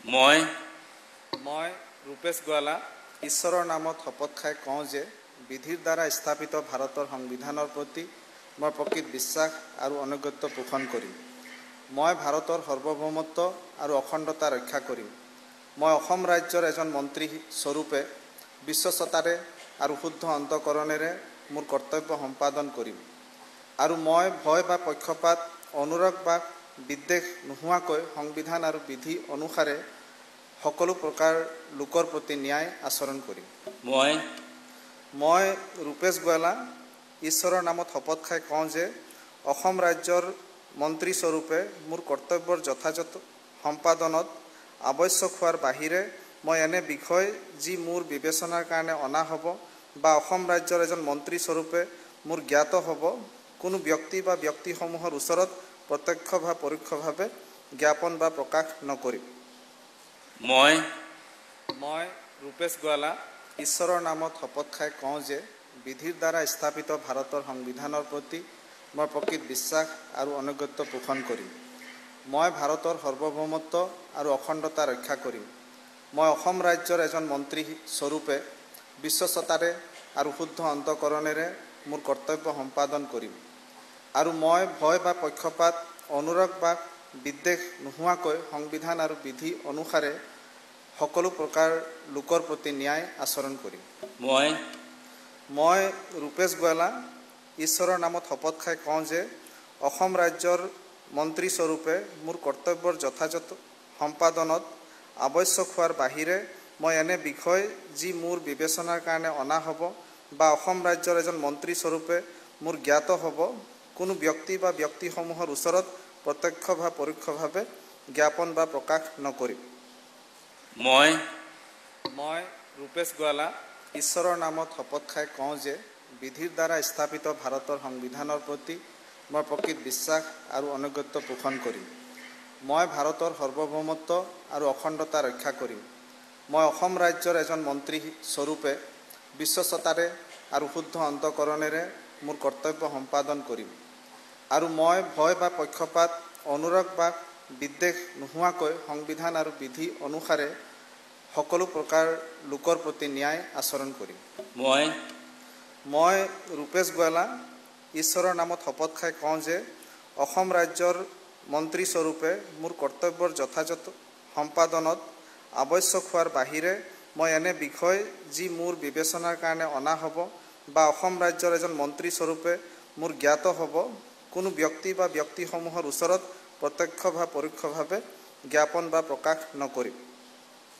মই ৰূপেশ গোৱালা ঈশ্বৰৰ নামত শপত খাই কওঁ যে বিধিৰ দ্বাৰা স্থাপিত ভাৰতৰ সংবিধানৰ প্ৰতি মই প্ৰকৃত বিশ্বাস আৰু আনুগত্য পোষণ কৰিম। মই ভাৰতৰ সাৰ্বভৌমত্ব আৰু অখণ্ডতা ৰক্ষা কৰিম। মই অসম ৰাজ্যৰ এজন মন্ত্ৰী স্বৰূপে বিশ্বস্ততাৰে আৰু শুদ্ধ অন্তঃকৰণেৰে মোৰ কৰ্তব্য সম্পাদন কৰিম। আৰু মই ভয় বা পক্ষপাত, অনুৰাগ বা বিদ্বেষ নোহোৱাকৈ সংবিধান আৰু বিধি অনুসাৰে সকলো প্ৰকাৰ লোকৰ প্ৰতি ন্যায় আচৰণ কৰিম। মই ৰূপেশ গোৱালা ঈশ্বৰৰ নামত শপত খাই কওঁ যে অসম ৰাজ্যৰ মন্ত্ৰী স্বৰূপে মোৰ কৰ্তব্যৰ যথাযথ সম্পাদনত আৱশ্যক হোৱাৰ বাহিৰে মই এনে বিষয় যি মোৰ বিবেচনাৰ কাৰণে অনা হ'ব বা অসম ৰাজ্যৰ এজন মন্ত্ৰী স্বৰূপে মোৰ জ্ঞাত হ'ব, কোনো ব্যক্তি বা ব্যক্তিসমূহৰ ওচৰত প্ৰত্যক্ষ বা পৰোক্ষভাৱে জ্ঞাপন বা প্ৰকাশ নকৰিম। মই ৰূপেশ গোৱালা ঈশ্বৰৰ নামত শপত খাই কওঁ যে বিধিৰ দ্বাৰা স্থাপিত ভাৰতৰ সংবিধানৰ প্ৰতি মই প্ৰকৃত বিশ্বাস আৰু আনুগত্য পোষণ কৰিম। মই ভাৰতৰ সাৰ্বভৌমত্ব আৰু অখণ্ডতা ৰক্ষা কৰিম। মই অসম ৰাজ্যৰ এজন মন্ত্ৰী স্বৰূপে বিশ্বস্ততাৰে আৰু শুদ্ধ অন্তঃকৰণেৰে মোৰ কৰ্তব্য সম্পাদন কৰিম। আৰু মই ভয় বা পক্ষপাত, অনুৰাগ বা বিদ্বেষ নোহোৱাকৈ সংবিধান আৰু বিধি অনুসাৰে সকলো প্ৰকাৰ লোকৰ প্ৰতি ন্যায় আচৰণ কৰিম। মই ৰূপেশ গোৱালা ঈশ্বৰৰ নামত শপত খাই কওঁ যে অসম ৰাজ্যৰ মন্ত্ৰী স্বৰূপে মোৰ কৰ্তব্যৰ যথাযথ সম্পাদনত আৱশ্যক হোৱাৰ বাহিৰে মই এনে বিষয় যি মোৰ বিবেচনাৰ কাৰণে অনা হ'ব বা অসম ৰাজ্যৰ এজন মন্ত্ৰী স্বৰূপে মোৰ জ্ঞাত হ'ব, কোনো ব্যক্তি বা ব্যক্তিসমূহৰ ওচৰত প্ৰত্যক্ষ বা পৰোক্ষভাৱে জ্ঞাপন বা প্ৰকাশ নকৰিম। মই ৰূপেশ গোৱালা ঈশ্বৰৰ নামত শপত খাই কওঁ যে বিধিৰ দ্বাৰা স্থাপিত ভাৰতৰ সংবিধানৰ প্ৰতি মই প্ৰকৃত বিশ্বাস আৰু আনুগত্য পোষণ কৰিম। মই ভাৰতৰ সাৰ্বভৌমত্ব আৰু অখণ্ডতা ৰক্ষা কৰিম। মই অসম ৰাজ্যৰ এজন মন্ত্ৰী স্বৰূপে বিশ্বস্ততাৰে আৰু শুদ্ধ অন্তঃকৰণেৰে মোৰ কৰ্তব্য সম্পাদন কৰিম। আৰু মই ভয় বা পক্ষপাত, অনুৰাগ বা বিদ্বেষ নোহোৱাকৈ সংবিধান আৰু বিধি অনুসাৰে সকলো প্ৰকাৰ লোকৰ প্ৰতি ন্যায় আচৰণ কৰিম। মই ৰূপেশ গোৱালা ঈশ্বৰৰ নামত শপত খাই কওঁ যে অসম ৰাজ্যৰ মন্ত্ৰী স্বৰূপে মোৰ কৰ্তব্যৰ যথাযথ সম্পাদনত আৱশ্যক হোৱাৰ বাহিৰে মই এনে বিষয় যি মোৰ বিবেচনাৰ কাৰণে অনা হ'ব বা অসম ৰাজ্যৰ এজন মন্ত্ৰী স্বৰূপে মোৰ জ্ঞাত হ'ব, কোনো ব্যক্তি বা ব্যক্তিসমূহৰ ওচৰত প্ৰত্যক্ষ বা পৰোক্ষভাৱে জ্ঞাপন বা প্ৰকাশ নকৰিম।